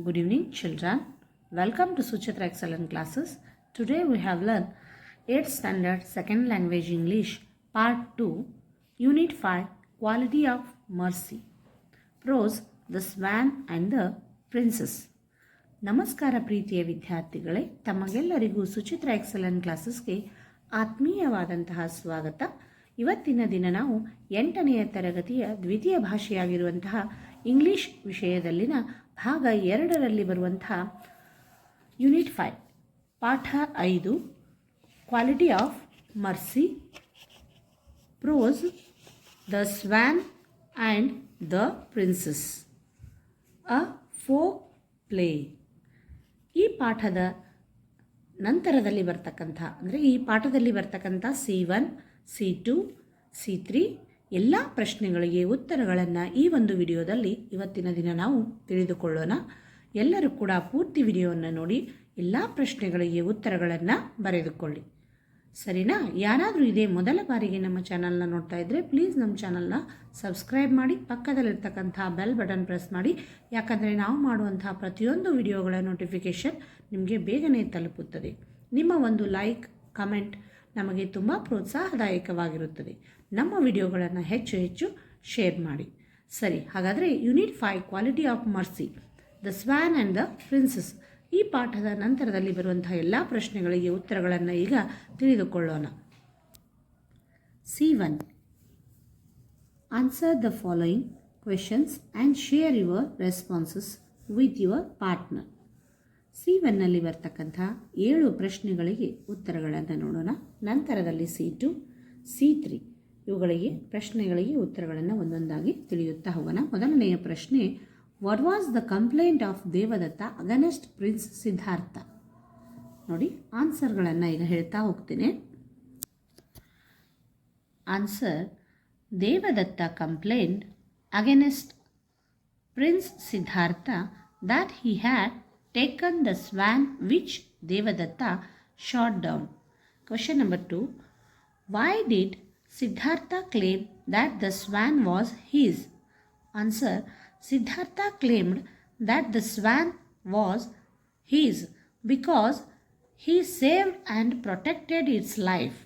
Good evening, children. Welcome to Suchitra Excellent Classes. Today we have learned 8th Standard Second Language English Part 2, Unit 5, Quality of Mercy. Prose, The Swan and the Princess. ನಮಸ್ಕಾರ ಪ್ರೀತಿಯ ವಿದ್ಯಾರ್ಥಿಗಳೇ, ತಮಗೆಲ್ಲರಿಗೂ Suchitra excellent ಕ್ಲಾಸಸ್ಗೆ ಆತ್ಮೀಯವಾದಂತಹ ಸ್ವಾಗತ. ಇವತ್ತಿನ ದಿನ ನಾವು 8ನೆಯ ತರಗತಿಯ ದ್ವಿತೀಯ ಭಾಷೆಯಾಗಿರುವಂತಹ ಇಂಗ್ಲಿಷ್ ವಿಷಯದಲ್ಲಿನ ಭಾಗ 2ರಲ್ಲಿ ಬರುವಂತಹ ಯೂನಿಟ್ 5 ಪಾಠ 5 quality of mercy. Prose the swan and the princess, a folk play. ಈ ಪಾಠದ ನಂತರದಲ್ಲಿ ಬರ್ತಕ್ಕಂಥ ಈ ಪಾಠದಲ್ಲಿ ಬರ್ತಕ್ಕಂಥ C1, C2, C3 ಎಲ್ಲ ಪ್ರಶ್ನೆಗಳಿಗೆ ಉತ್ತರಗಳನ್ನು ಈ ಒಂದು ವಿಡಿಯೋದಲ್ಲಿ ಇವತ್ತಿನ ದಿನ ನಾವು ತಿಳಿದುಕೊಳ್ಳೋಣ. ಎಲ್ಲರೂ ಕೂಡ ಪೂರ್ತಿ ವಿಡಿಯೋವನ್ನು ನೋಡಿ ಎಲ್ಲ ಪ್ರಶ್ನೆಗಳಿಗೆ ಉತ್ತರಗಳನ್ನು ಬರೆದುಕೊಳ್ಳಿ, ಸರಿನಾ? ಯಾರಾದರೂ ಇದೇ ಮೊದಲ ಬಾರಿಗೆ ನಮ್ಮ ಚಾನಲ್ನ ನೋಡ್ತಾ ಇದ್ದರೆ ಪ್ಲೀಸ್ ನಮ್ಮ ಚಾನಲ್ನ ಸಬ್ಸ್ಕ್ರೈಬ್ ಮಾಡಿ, ಪಕ್ಕದಲ್ಲಿರ್ತಕ್ಕಂಥ ಬೆಲ್ ಬಟನ್ ಪ್ರೆಸ್ ಮಾಡಿ. ಯಾಕಂದರೆ ನಾವು ಮಾಡುವಂತಹ ಪ್ರತಿಯೊಂದು ವಿಡಿಯೋಗಳ ನೋಟಿಫಿಕೇಷನ್ ನಿಮಗೆ ಬೇಗನೆ ತಲುಪುತ್ತದೆ. ನಿಮ್ಮ ಒಂದು ಲೈಕ್, ಕಮೆಂಟ್ ನಮಗೆ ತುಂಬ ಪ್ರೋತ್ಸಾಹದಾಯಕವಾಗಿರುತ್ತದೆ. ನಮ್ಮ ವಿಡಿಯೋಗಳನ್ನು ಹೆಚ್ಚು ಹೆಚ್ಚು ಶೇರ್ ಮಾಡಿ. ಸರಿ, ಹಾಗಾದರೆ unit 5 quality of mercy, the swan and the princess ಈ ಪಾಠದ ನಂತರದಲ್ಲಿ ಬರುವಂತಹ ಎಲ್ಲ ಪ್ರಶ್ನೆಗಳಿಗೆ ಉತ್ತರಗಳನ್ನು ಈಗ ತಿಳಿದುಕೊಳ್ಳೋಣ. C1. Answer the following questions and share your responses with your partner. C1ನಲ್ಲಿ ಬರ್ತಕ್ಕಂಥ 7 ಪ್ರಶ್ನೆಗಳಿಗೆ ಉತ್ತರಗಳನ್ನು ನೋಡೋಣ. ನಂತರದಲ್ಲಿ C2, C3 ಇವುಗಳಿಗೆ ಪ್ರಶ್ನೆಗಳಿಗೆ ಉತ್ತರಗಳನ್ನು ಒಂದೊಂದಾಗಿ ತಿಳಿಯುತ್ತಾ ಹೋಗೋಣ. ಮೊದಲನೆಯ ಪ್ರಶ್ನೆ, what was the complaint of Devadatta against prince Siddhartha? ನೋಡಿ, ಆನ್ಸರ್ಗಳನ್ನು ಈಗ ಹೇಳ್ತಾ ಹೋಗ್ತೇನೆ. Answer, Devadatta complaint against prince Siddhartha that he had taken the swan which Devadatta shot down. Question number 2. Why did Siddhartha claim that the swan was his? Answer. Siddhartha claimed that the swan was his because he saved and protected its life.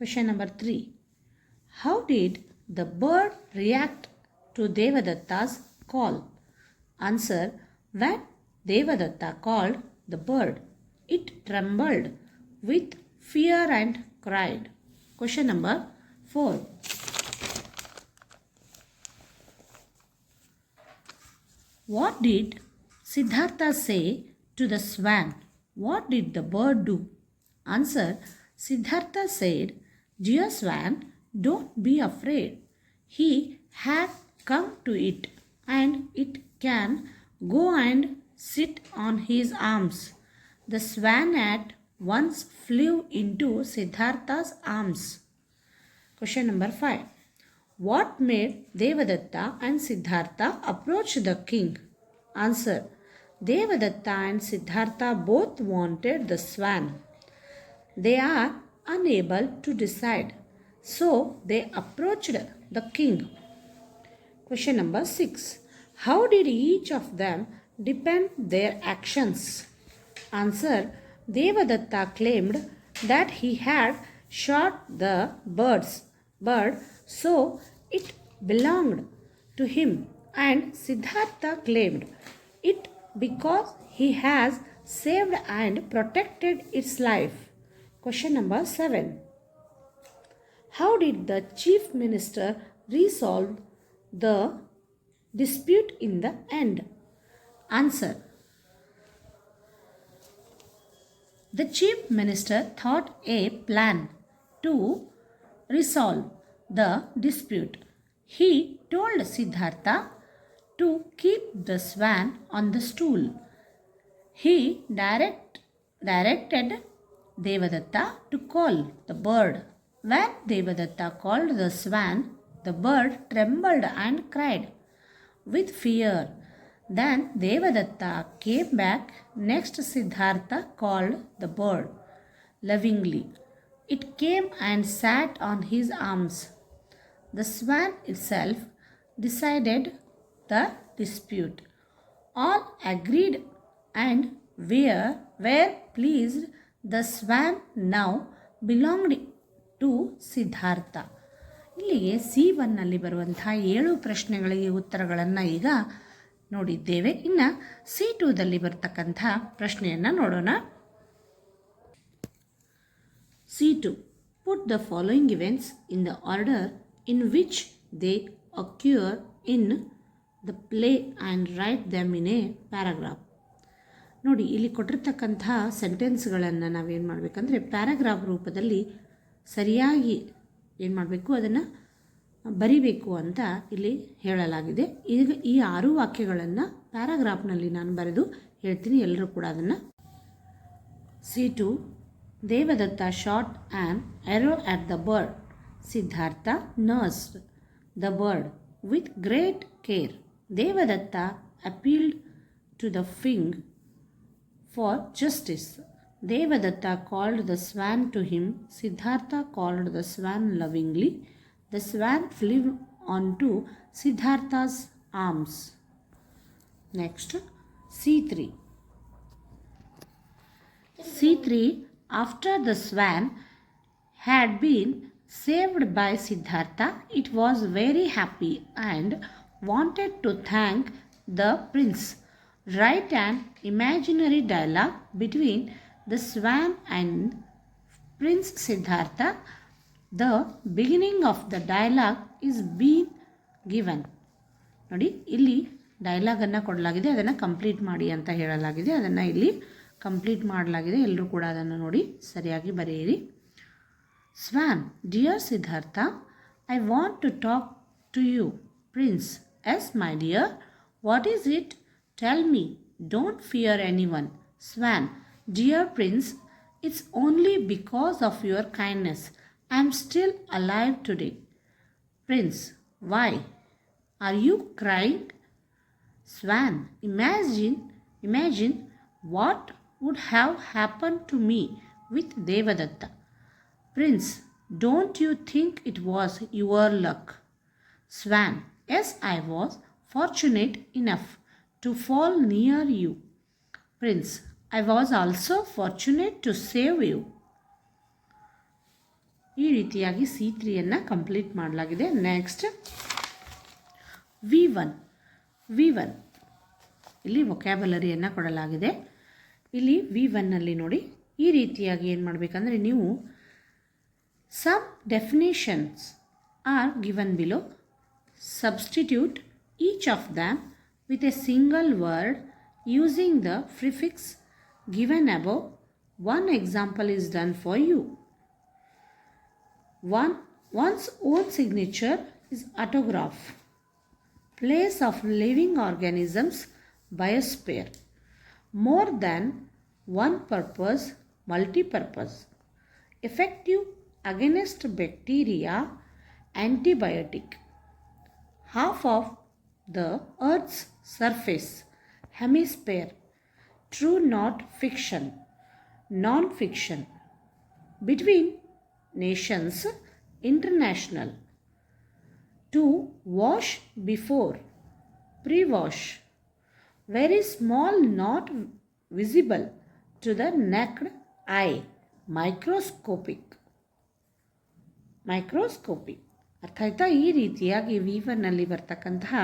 Question number 3. How did the bird react to Devadatta's call? Answer. When Devadatta called the bird, it trembled with fear and cried. Question number 4. What did Siddhartha say to the swan? What did the bird do? Answer. Siddhartha said, "Dear swan, don't be afraid. He had come to it and it can go and sit on his arms." The swan at once flew into Siddhartha's arms. Question number 5. What made Devadatta and Siddhartha approach the king? Answer. Devadatta and Siddhartha both wanted the swan. They are unable to decide, so they approached the king. Question number 6. How did each of them depend their actions? Answer. Devadatta claimed that he had shot the bird, so it belonged to him, and Siddhartha claimed it because he has saved and protected its life. Question number 7. How did the chief minister resolve the dispute in the end? Answer. The chief minister thought a plan to resolve the dispute. He told Siddhartha to keep the swan on the stool. He directed Devadatta to call the bird. When Devadatta called the swan, the bird trembled and cried with fear. Then Devadatta came back. Next, Siddhartha called the bird lovingly. It came and sat on his arms. The swan itself decided the dispute. All agreed and were pleased. The swan now belonged to Siddhartha. ಇಲ್ಲಿಗೆ C1ನಲ್ಲಿ ಬರುವಂತಹ 7 ಪ್ರಶ್ನೆಗಳಿಗೆ ಉತ್ತರಗಳನ್ನು ಈಗ ನೋಡಿದ್ದೇವೆ. ಇನ್ನು C2ದಲ್ಲಿ ಬರ್ತಕ್ಕಂಥ ಪ್ರಶ್ನೆಯನ್ನು ನೋಡೋಣ. C2. Put the following events in the order in which they occur in the play and write them in a paragraph. ನೋಡಿ, ಇಲ್ಲಿ ಕೊಟ್ಟಿರ್ತಕ್ಕಂತಹ ಸೆಂಟೆನ್ಸ್ಗಳನ್ನು ನಾವೇನು ಮಾಡಬೇಕಂದ್ರೆ ಪ್ಯಾರಾಗ್ರಾಫ್ ರೂಪದಲ್ಲಿ ಸರಿಯಾಗಿ ಏನು ಮಾಡಬೇಕು, ಅದನ್ನು ಬರಿಬೇಕು ಅಂತ ಇಲ್ಲಿ ಹೇಳಲಾಗಿದೆ. ಈಗ ಈ 6 ವಾಕ್ಯಗಳನ್ನು ಪ್ಯಾರಾಗ್ರಾಫ್ನಲ್ಲಿ ನಾನು ಬರೆದು ಹೇಳ್ತೀನಿ, ಎಲ್ಲರೂ ಕೂಡ ಅದನ್ನು. C2. Devadatta shot an arrow at the bird. Siddhartha nursed the bird with great care. Devadatta appealed to the king for justice. Devadatta called the swan to him. Siddhartha called the swan lovingly. The swan flew onto Siddhartha's arms. Next, C3. C3. After the swan had been saved by Siddhartha, it was very happy and wanted to thank the prince. Write an imaginary dialogue between the swan and Prince Siddhartha. The beginning of the dialogue is being given. ನೋಡಿ, ಇಲ್ಲಿ ಡೈಲಾಗನ್ನು ಕೊಡಲಾಗಿದೆ, ಅದನ್ನು complete ಮಾಡಿ ಅಂತ ಹೇಳಲಾಗಿದೆ. ಅದನ್ನು ಇಲ್ಲಿ complete ಮಾಡಲಾಗಿದೆ. ಎಲ್ಲರೂ ಕೂಡ ಅದನ್ನು ನೋಡಿ ಸರಿಯಾಗಿ ಬರೆಯಿರಿ. Swan, dear Siddhartha, I want to talk to you. Prince, yes, my dear. What is it? Tell me. Don't fear anyone. Swan, dear Prince, it's only because of your kindness I am still alive today. Prince, why? Are you crying? Swan, imagine what would have happened to me with Devadatta. Prince, don't you think it was your luck? Swan, yes, I was fortunate enough to fall near you. Prince, I was also fortunate to save you. ಈ ರೀತಿಯಾಗಿ C3ಯನ್ನು complete ಮಾಡಲಾಗಿದೆ. Next V1 ಇಲ್ಲಿ ವೊಕ್ಯಾಬುಲರಿಯನ್ನು ಕೊಡಲಾಗಿದೆ. ಇಲ್ಲಿ V1ನಲ್ಲಿ ನೋಡಿ, ಈ ರೀತಿಯಾಗಿ ಏನು ಮಾಡಬೇಕಂದ್ರೆ ನೀವು some definitions are given below. Substitute each of them with a single word using the prefix given above. One example is done for you. One's own signature is autograph. Place of living organisms, biosphere. More than one purpose, multi-purpose. Effective against bacteria, antibiotic. Half of the Earth's surface, hemisphere. True, not fiction. Non-fiction. Between nations, international. To wash before, pre-wash. Very small, not visible to the naked eye, microscopic. ಅರ್ಥ ಆಯ್ತಾ? ಈ ರೀತಿಯಾಗಿ V1ನಲ್ಲಿ ಬರ್ತಕ್ಕಂತಹ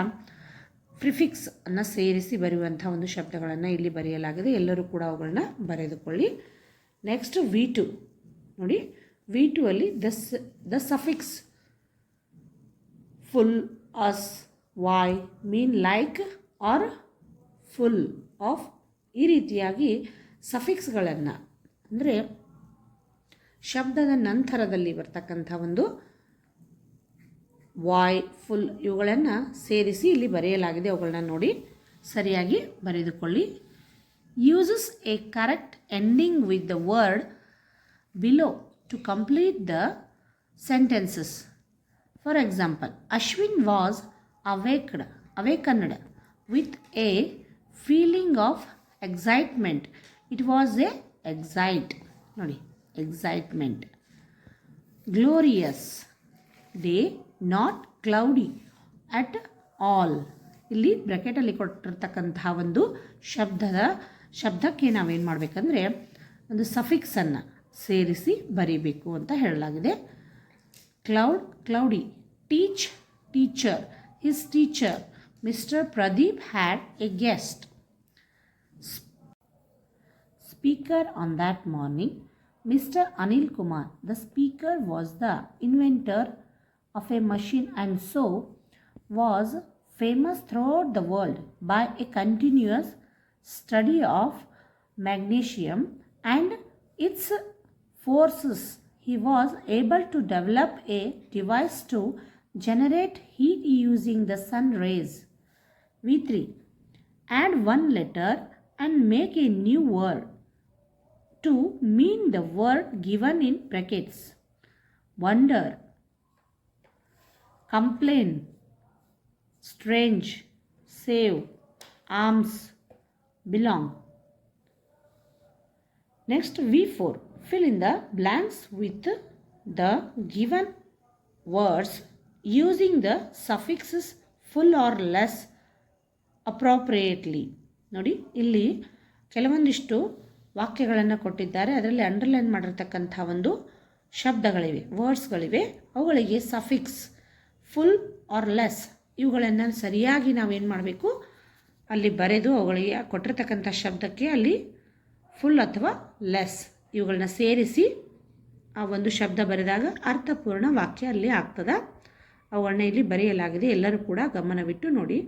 prefix ಅನ್ನು ಸೇರಿಸಿ ಬರೆಯುವಂಥ ಒಂದು ಶಬ್ದಗಳನ್ನು ಇಲ್ಲಿ ಬರೆಯಲಾಗಿದೆ. ಎಲ್ಲರೂ ಕೂಡ ಅವುಗಳನ್ನ ಬರೆದುಕೊಳ್ಳಿ. ನೆಕ್ಸ್ಟ್ V2 ನೋಡಿ, V2 ಅಲ್ಲಿ the suffix full, us, why, mean like or full of. ಈ ರೀತಿಯಾಗಿ ಸಫಿಕ್ಸ್ಗಳನ್ನು ಅಂದರೆ ಶಬ್ದದ ನಂತರದಲ್ಲಿ ಬರ್ತಕ್ಕಂಥ ಒಂದು ವಾಯ್, ಫುಲ್ ಇವುಗಳನ್ನು ಸೇರಿಸಿ ಇಲ್ಲಿ ಬರೆಯಲಾಗಿದೆ. ಅವುಗಳನ್ನ ನೋಡಿ ಸರಿಯಾಗಿ ಬರೆದುಕೊಳ್ಳಿ. Uses a correct ending with the word below to complete the sentences. For example, Ashwin was awakened with a feeling of excitement. It was a excitement. Glorious day, not cloudy at all. ಇಲ್ಲಿ ಬ್ರ್ಯಾಕೆಟಲ್ಲಿ ಕೊಟ್ಟಿರ್ತಕ್ಕಂತಹ ಒಂದು ಶಬ್ದಕ್ಕೆ ನಾವೇನು ಮಾಡಬೇಕಂದ್ರೆ ಒಂದು ಸಫಿಕ್ಸನ್ನು ಸೇರಿಸಿ ಬರೀಬೇಕು ಅಂತ ಹೇಳಲಾಗಿದೆ. Cloudy, teacher, his teacher, mister Pradeep had A guest. Speaker on that morning, Mr. Anil Kumar. The speaker was the inventor of a machine and so was famous throughout the world by a continuous study of magnesium and its forces. He was able to develop a device to generate heat using the sun rays. V3. Add one letter and make a new word to mean the word given in brackets. Wonder, complain, strange, save, arms, belong. Next, V4. Fill in the blanks with the given words using the suffixes full or less appropriately. ನೋಡಿ, ಇಲ್ಲಿ ಕೆಲವೊಂದಿಷ್ಟು ವಾಕ್ಯಗಳನ್ನು ಕೊಟ್ಟಿದ್ದಾರೆ. ಅದರಲ್ಲಿ underline ಮಾಡಿರ್ತಕ್ಕಂಥ ಒಂದು ಶಬ್ದಗಳಿವೆ, ವರ್ಡ್ಸ್ಗಳಿವೆ. ಅವುಗಳಿಗೆ suffix, full R less ಇವುಗಳನ್ನು ಸರಿಯಾಗಿ ನಾವೇನು ಮಾಡಬೇಕು, ಅಲ್ಲಿ ಬರೆದು ಅವುಗಳಿಗೆ ಕೊಟ್ಟಿರ್ತಕ್ಕಂಥ ಶಬ್ದಕ್ಕೆ ಅಲ್ಲಿ ಫುಲ್ ಅಥವಾ ಲೆಸ್ ಇವುಗಳನ್ನ ಸೇರಿಸಿ ಆ ಒಂದು ಶಬ್ದ ಬರೆದಾಗ ಅರ್ಥಪೂರ್ಣ ವಾಕ್ಯ ಅಲ್ಲಿ ಆಗ್ತದೆ. ಅವುಗಳನ್ನ ಇಲ್ಲಿ ಬರೆಯಲಾಗಿದೆ. ಎಲ್ಲರೂ ಕೂಡ ಗಮನವಿಟ್ಟು ನೋಡಿ.